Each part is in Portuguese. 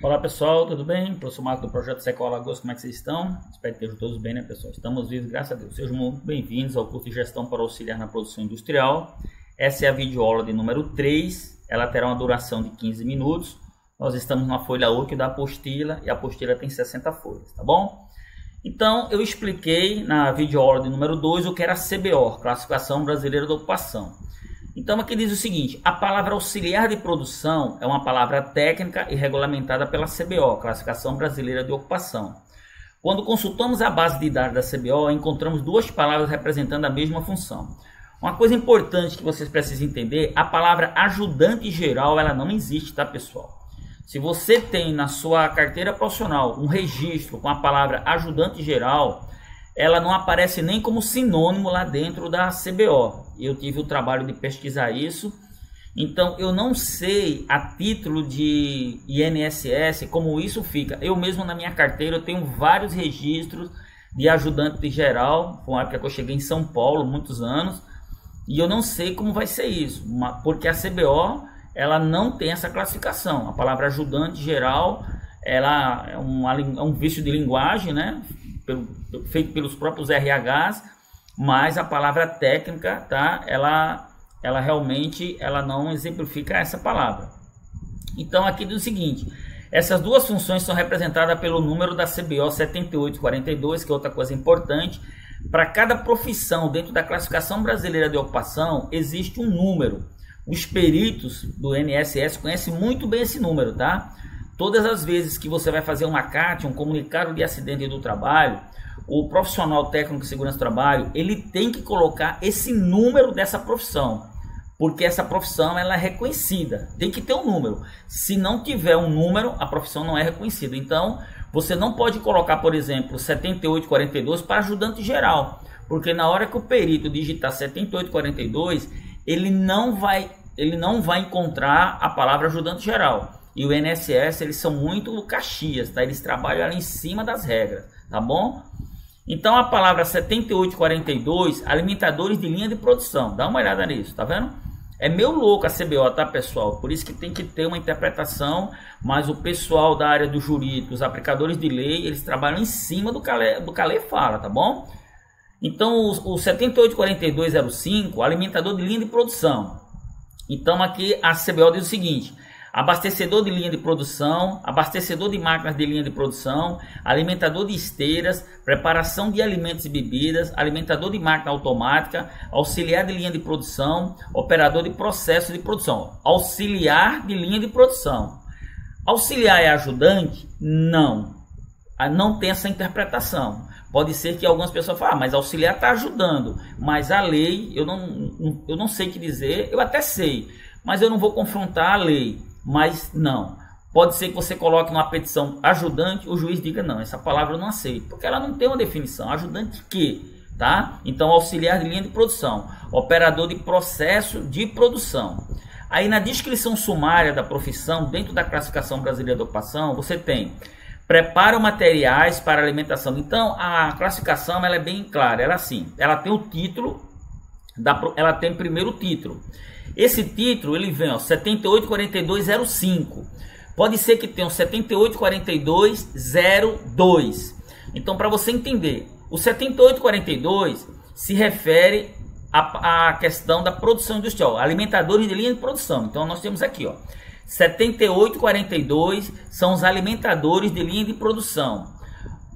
Olá pessoal, tudo bem? Professor Marco do Projeto Secol Alagoas, como é que vocês estão? Espero que estejam todos bem, né pessoal? Estamos vivos, graças a Deus. Sejam muito bem-vindos ao curso de Gestão para Auxiliar na Produção Industrial. Essa é a videoaula de número 3, ela terá uma duração de 15 minutos. Nós estamos na folha 8 da apostila e a apostila tem 60 folhas, tá bom? Então, eu expliquei na videoaula de número 2 o que era a CBO, Classificação Brasileira da Ocupação. Então aqui diz o seguinte: a palavra auxiliar de produção é uma palavra técnica e regulamentada pela CBO, Classificação Brasileira de Ocupação. Quando consultamos a base de dados da CBO, encontramos duas palavras representando a mesma função. Uma coisa importante que vocês precisam entender: a palavra ajudante geral ela não existe, tá pessoal? Se você tem na sua carteira profissional um registro com a palavra ajudante geral, ela não aparece nem como sinônimo lá dentro da CBO. Eu tive o trabalho de pesquisar isso, então eu não sei a título de INSS como isso fica. Eu mesmo na minha carteira eu tenho vários registros de ajudante geral, foi uma época que eu cheguei em São Paulo, muitos anos, e eu não sei como vai ser isso, porque a CBO ela não tem essa classificação. A palavra ajudante geral ela é um vício de linguagem, né? Feito pelos próprios RHs, mas a palavra técnica, tá? Ela realmente não exemplifica essa palavra. Então aqui diz o seguinte: essas duas funções são representadas pelo número da CBO 7842, que é outra coisa importante. Para cada profissão dentro da Classificação Brasileira de Ocupação existe um número. Os peritos do INSS conhecem muito bem esse número, tá? Todas as vezes que você vai fazer uma CAT, um comunicado de acidente do trabalho, o profissional técnico de segurança do trabalho, ele tem que colocar esse número dessa profissão, porque essa profissão ela é reconhecida, tem que ter um número. Se não tiver um número, a profissão não é reconhecida. Então, você não pode colocar, por exemplo, 7842 para ajudante geral, porque na hora que o perito digitar 7842, ele não vai encontrar a palavra ajudante geral. E o INSS, eles são muito caxias, tá? Eles trabalham ali em cima das regras, tá bom? Então a palavra 7842, alimentadores de linha de produção, dá uma olhada nisso, tá vendo? É meio louco a CBO, tá pessoal? Por isso que tem que ter uma interpretação, mas o pessoal da área do jurídico, os aplicadores de lei, eles trabalham em cima do que a lei fala, tá bom? Então o 784205, alimentador de linha de produção. Então aqui a CBO diz o seguinte: abastecedor de linha de produção, abastecedor de máquinas de linha de produção, alimentador de esteiras, preparação de alimentos e bebidas, alimentador de máquina automática, auxiliar de linha de produção, operador de processo de produção. Auxiliar de linha de produção. Auxiliar é ajudante? Não. Não tem essa interpretação. Pode ser que algumas pessoas falem, mas auxiliar está ajudando. Mas a lei, eu não sei o que dizer, eu até sei, mas eu não vou confrontar a lei. Mas não, pode ser que você coloque numa petição ajudante, o juiz diga não, essa palavra eu não aceito, porque ela não tem uma definição. Ajudante que, tá? Então auxiliar de linha de produção, operador de processo de produção. Aí na descrição sumária da profissão, dentro da Classificação Brasileira de Ocupação, você tem prepara materiais para alimentação. Então a classificação ela é bem clara, ela assim, ela tem o título, ela tem primeiro o título. Esse título ele vem, ó, 784205. Pode ser que tenha o 784202. Então, para você entender, o 7842 se refere à questão da produção industrial, alimentadores de linha de produção. Então, nós temos aqui, ó, 7842 são os alimentadores de linha de produção.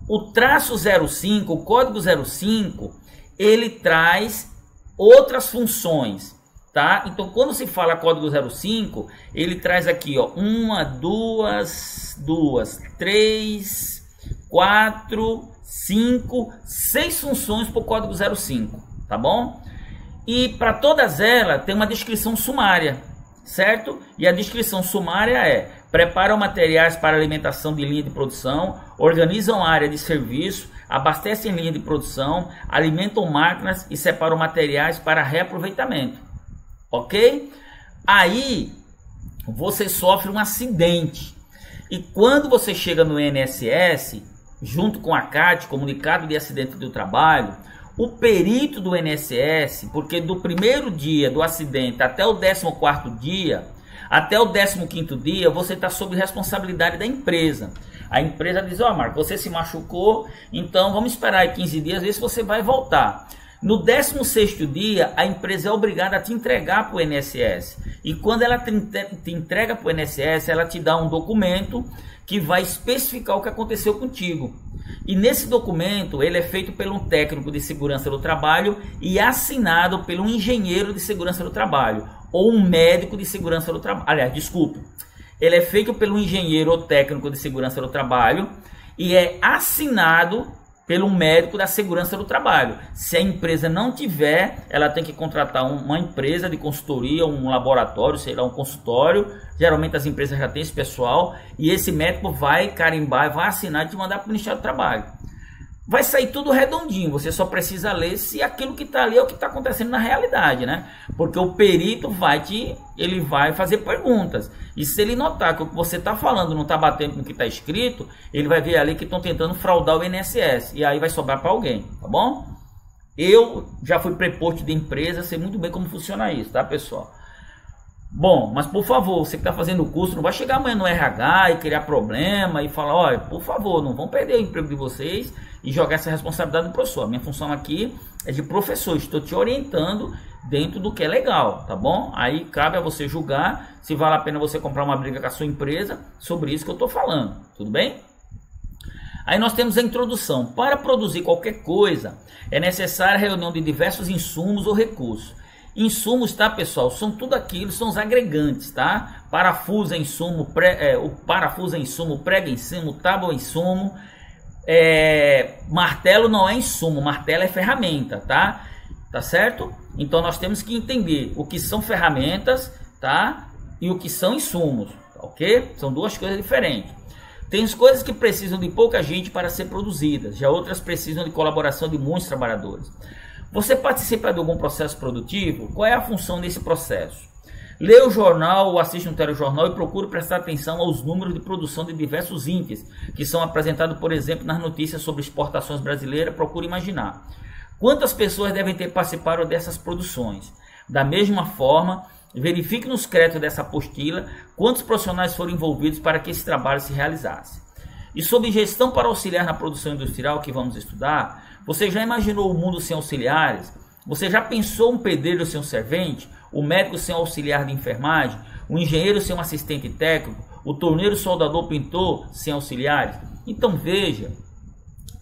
O traço 05, o código 05, ele traz outras funções. Tá? Então, quando se fala código 05, ele traz aqui, ó, 1, 2, 3, 4, 5, 6 funções para o código 05, tá bom? E para todas elas tem uma descrição sumária, certo? E a descrição sumária é: preparam materiais para alimentação de linha de produção, organizam a área de serviço, abastecem linha de produção, alimentam máquinas e separam materiais para reaproveitamento. Ok? Aí você sofre um acidente e quando você chega no INSS, junto com a CAT, comunicado de acidente do trabalho, o perito do INSS, porque do primeiro dia do acidente até o 14º dia, Até o 15º dia, você está sob responsabilidade da empresa. A empresa diz, ó, Marco, você se machucou, então vamos esperar aí 15 dias, ver se você vai voltar. No 16º dia, a empresa é obrigada a te entregar para o INSS. E quando ela te entrega para o INSS, ela te dá um documento que vai especificar o que aconteceu contigo. E nesse documento, ele é feito por um técnico de segurança do trabalho e assinado por um engenheiro de segurança do trabalho, ou um médico de segurança do trabalho. Aliás, desculpe. Ele é feito pelo engenheiro ou técnico de segurança do trabalho e é assinado pelo médico da segurança do trabalho. Se a empresa não tiver, ela tem que contratar uma empresa de consultoria, um laboratório, sei lá, um consultório. Geralmente as empresas já têm esse pessoal e esse médico vai carimbar, vai assinar e te mandar para o Ministério do Trabalho. Vai sair tudo redondinho, você só precisa ler se aquilo que está ali é o que está acontecendo na realidade, né? Porque o perito ele vai fazer perguntas. E se ele notar que o que você está falando não está batendo com o que está escrito, ele vai ver ali que estão tentando fraudar o INSS. E aí vai sobrar para alguém, tá bom? Eu já fui preposto de empresa, sei muito bem como funciona isso, tá, pessoal? Bom, mas por favor, você que está fazendo o curso, não vai chegar amanhã no RH e criar problema e falar, olha, por favor, não vão perder o emprego de vocês e jogar essa responsabilidade no professor. A minha função aqui é de professor, estou te orientando dentro do que é legal, tá bom? Aí cabe a você julgar se vale a pena você comprar uma briga com a sua empresa sobre isso que eu estou falando, tudo bem? Aí nós temos a introdução. Para produzir qualquer coisa, é necessária a reunião de diversos insumos ou recursos. Insumos, tá, pessoal? São tudo aquilo, são os agregantes, tá? Parafuso é insumo, o parafuso é insumo, prego é insumo, tábua é insumo, martelo não é insumo, martelo é ferramenta, tá? Tá certo? Então nós temos que entender o que são ferramentas, tá? E o que são insumos, ok? São duas coisas diferentes. Tem coisas que precisam de pouca gente para ser produzidas, já outras precisam de colaboração de muitos trabalhadores. Você participa de algum processo produtivo? Qual é a função desse processo? Leia o jornal ou assiste um telejornal e procure prestar atenção aos números de produção de diversos índices que são apresentados, por exemplo, nas notícias sobre exportações brasileiras. Procure imaginar quantas pessoas devem ter participado dessas produções. Da mesma forma, verifique nos créditos dessa apostila quantos profissionais foram envolvidos para que esse trabalho se realizasse. E sobre gestão para auxiliar na produção industrial que vamos estudar, você já imaginou o mundo sem auxiliares? Você já pensou um pedreiro sem um servente? O médico sem um auxiliar de enfermagem? O engenheiro sem um assistente técnico? O torneiro, soldador, pintor sem auxiliares? Então veja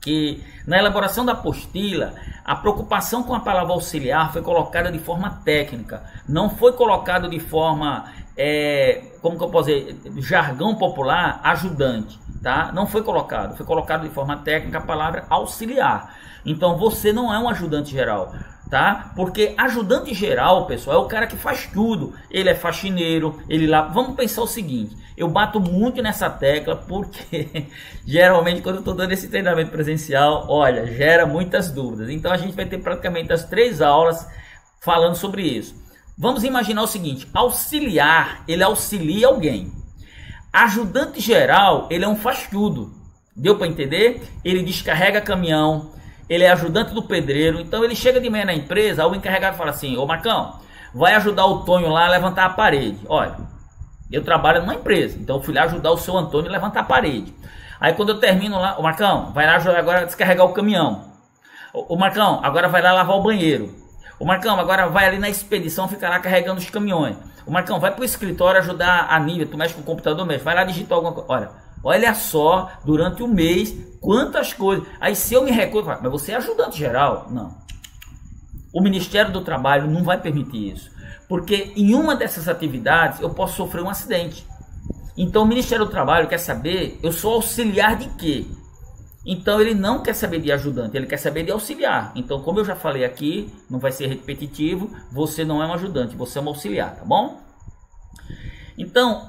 que na elaboração da apostila, a preocupação com a palavra auxiliar foi colocada de forma técnica, não foi colocado de forma, como que eu posso dizer, jargão popular, ajudante. Tá? Não foi colocado de forma técnica a palavra auxiliar. Então você não é um ajudante geral, tá? Porque ajudante geral, pessoal, é o cara que faz tudo. Ele é faxineiro, ele lá. Vamos pensar o seguinte: eu bato muito nessa tecla porque geralmente quando eu estou dando esse treinamento presencial, olha, gera muitas dúvidas. Então a gente vai ter praticamente as 3 aulas falando sobre isso. Vamos imaginar o seguinte: auxiliar, ele auxilia alguém. Ajudante geral, ele é um faz-tudo. Deu para entender? Ele descarrega caminhão, ele é ajudante do pedreiro. Então ele chega de manhã na empresa, o encarregado fala assim: ô Marcão, vai ajudar o Tonho lá a levantar a parede. Olha, eu trabalho numa empresa, então eu fui lá ajudar o seu Antônio a levantar a parede. Aí quando eu termino lá, ô Marcão, vai lá ajudar agora a descarregar o caminhão. Ô Marcão, agora vai lá lavar o banheiro. Ô Marcão, agora vai ali na expedição, fica lá carregando os caminhões. O Marcão, vai pro escritório ajudar a Nívia, tu mexe com o computador mesmo, vai lá digitar alguma coisa. Olha só, durante um mês, quantas coisas. Aí se eu me recuso, mas você é ajudante geral? Não. O Ministério do Trabalho não vai permitir isso. Porque em uma dessas atividades eu posso sofrer um acidente. Então o Ministério do Trabalho quer saber, eu sou auxiliar de quê? Então ele não quer saber de ajudante, ele quer saber de auxiliar. Então, como eu já falei aqui, não vai ser repetitivo, você não é um ajudante, você é um auxiliar, tá bom? Então,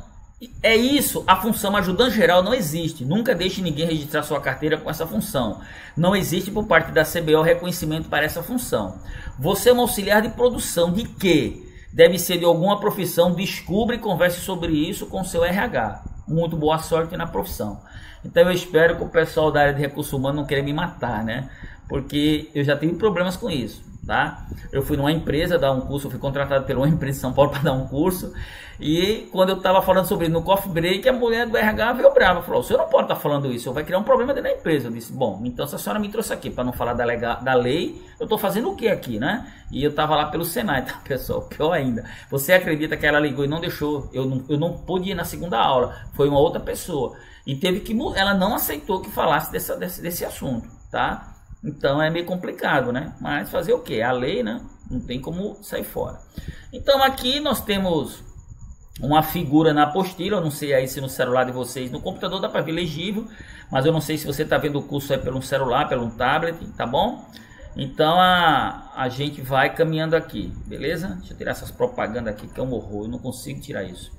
é isso, a função ajudante geral não existe. Nunca deixe ninguém registrar sua carteira com essa função. Não existe por parte da CBO reconhecimento para essa função. Você é um auxiliar de produção de quê? Deve ser de alguma profissão, descubra e converse sobre isso com o seu RH. Muito boa sorte na profissão. Então eu espero que o pessoal da área de recursos humanos não queira me matar, né? Porque eu já tive problemas com isso. tá? Eu fui numa empresa dar um curso, eu fui contratado por uma empresa de São Paulo para dar um curso, e quando eu estava falando sobre isso no coffee break, a mulher do RH veio brava, falou: o senhor não pode estar falando isso, vai criar um problema dentro da empresa. Eu disse: bom, então se a senhora me trouxe aqui para não falar da lei, eu estou fazendo o que aqui, né? E eu estava lá pelo Senai, tá, pessoal? Pior ainda, você acredita que ela ligou e não deixou, eu não pude ir na segunda aula, foi uma outra pessoa, e teve que, ela não aceitou que falasse desse assunto, tá? Então é meio complicado, né? Mas fazer o que? A lei, né? Não tem como sair fora. Então aqui nós temos uma figura na apostila. Eu não sei aí se no celular de vocês, no computador dá para ver legível, mas eu não sei se você está vendo o curso aí pelo celular, pelo tablet, tá bom? Então a gente vai caminhando aqui, beleza? Deixa eu tirar essas propagandas aqui que é um horror, eu não consigo tirar isso.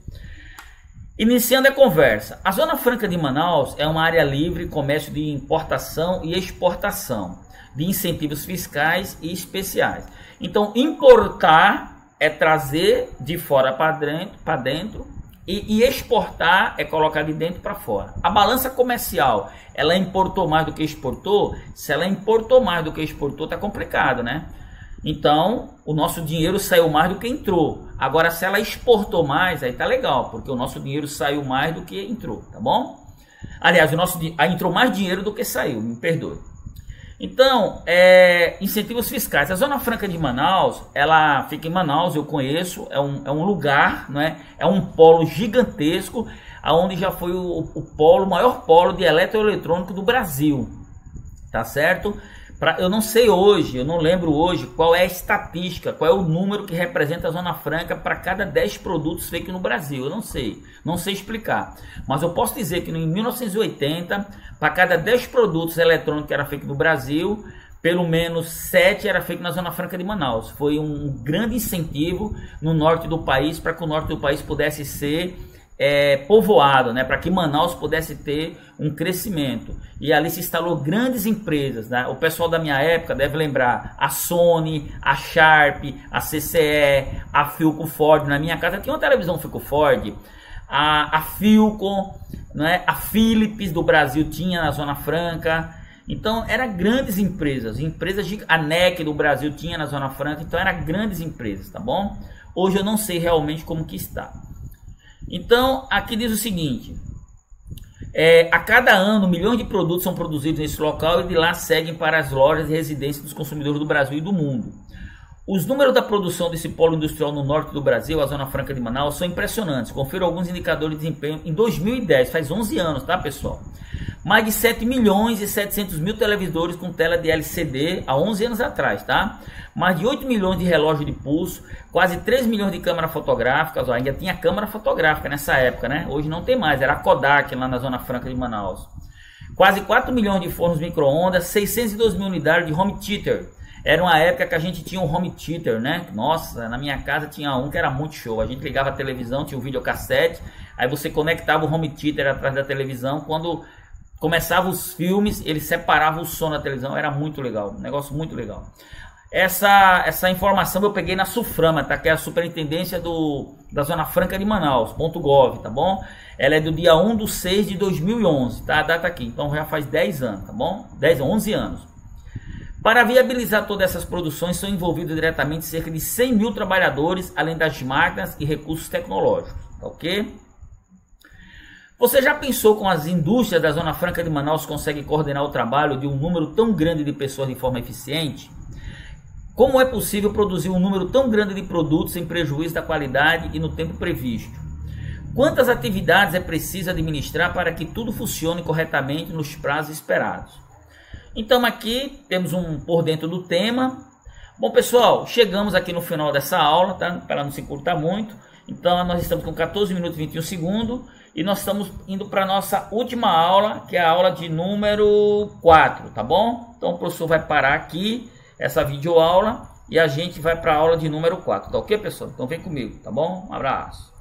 Iniciando a conversa, a Zona Franca de Manaus é uma área livre, comércio de importação e exportação, de incentivos fiscais e especiais. Então, importar é trazer de fora para dentro e exportar é colocar de dentro para fora. A balança comercial, ela importou mais do que exportou? Se ela importou mais do que exportou, tá complicado, né? Então, o nosso dinheiro saiu mais do que entrou. Agora, se ela exportou mais, aí tá legal, porque o nosso dinheiro saiu mais do que entrou, tá bom? Aliás, entrou mais dinheiro do que saiu, me perdoe. Então, incentivos fiscais. A Zona Franca de Manaus, ela fica em Manaus, eu conheço, é um lugar, não é? É um polo gigantesco, onde já foi o maior polo de eletroeletrônico do Brasil, tá certo? Eu não sei hoje, eu não lembro hoje qual é a estatística, qual é o número que representa a Zona Franca para cada 10 produtos feitos no Brasil. Eu não sei explicar. Mas eu posso dizer que em 1980, para cada 10 produtos eletrônicos que era feito no Brasil, pelo menos 7 era feito na Zona Franca de Manaus. Foi um grande incentivo no norte do país, para que o norte do país pudesse ser povoado, né, para que Manaus pudesse ter um crescimento. E ali se instalou grandes empresas, né? O pessoal da minha época deve lembrar a Sony, a Sharp, a CCE, a Philco Ford. Na minha casa tinha uma televisão Philco Ford, a Philco, né? A Philips do Brasil tinha na Zona Franca. Então eram grandes empresas, a NEC do Brasil tinha na Zona Franca. Então eram grandes empresas, tá bom? Hoje eu não sei realmente como que está. Então, aqui diz o seguinte: a cada ano, milhões de produtos são produzidos nesse local e de lá seguem para as lojas e residências dos consumidores do Brasil e do mundo. Os números da produção desse polo industrial no norte do Brasil, a Zona Franca de Manaus, são impressionantes. Confira alguns indicadores de desempenho em 2010, faz 11 anos, tá, pessoal? Mais de 7 milhões e 700 mil televisores com tela de LCD há 11 anos atrás, tá? Mais de 8 milhões de relógios de pulso, quase 3 milhões de câmeras fotográficas, ó, ainda tinha câmera fotográfica nessa época, né? Hoje não tem mais, era a Kodak lá na Zona Franca de Manaus. Quase 4 milhões de fornos micro-ondas, 602 mil unidades de home theater. Era uma época que a gente tinha um home theater, né? Nossa, na minha casa tinha um que era muito show. A gente ligava a televisão, tinha um videocassete, aí você conectava o home theater atrás da televisão. Quando começava os filmes, ele separava o som da televisão, era muito legal, um negócio muito legal. Essa informação eu peguei na SUFRAMA, tá? Que é a Superintendência da Zona Franca de Manaus, .gov, tá bom? Ela é do dia 1/6/2011, tá? A data aqui, então já faz 10 anos, tá bom? 11 anos. Para viabilizar todas essas produções, são envolvidos diretamente cerca de 100 mil trabalhadores, além das máquinas e recursos tecnológicos, tá ok? Você já pensou como as indústrias da Zona Franca de Manaus conseguem coordenar o trabalho de um número tão grande de pessoas de forma eficiente? Como é possível produzir um número tão grande de produtos sem prejuízo da qualidade e no tempo previsto? Quantas atividades é preciso administrar para que tudo funcione corretamente nos prazos esperados? Então aqui temos um por dentro do tema. Bom, pessoal, chegamos aqui no final dessa aula, tá? Para não se encurtar muito. Então nós estamos com 14 minutos e 21 segundos e nós estamos indo para a nossa última aula, que é a aula de número 4, tá bom? Então o professor vai parar aqui essa videoaula e a gente vai para a aula de número 4, tá ok, pessoal? Então vem comigo, tá bom? Um abraço.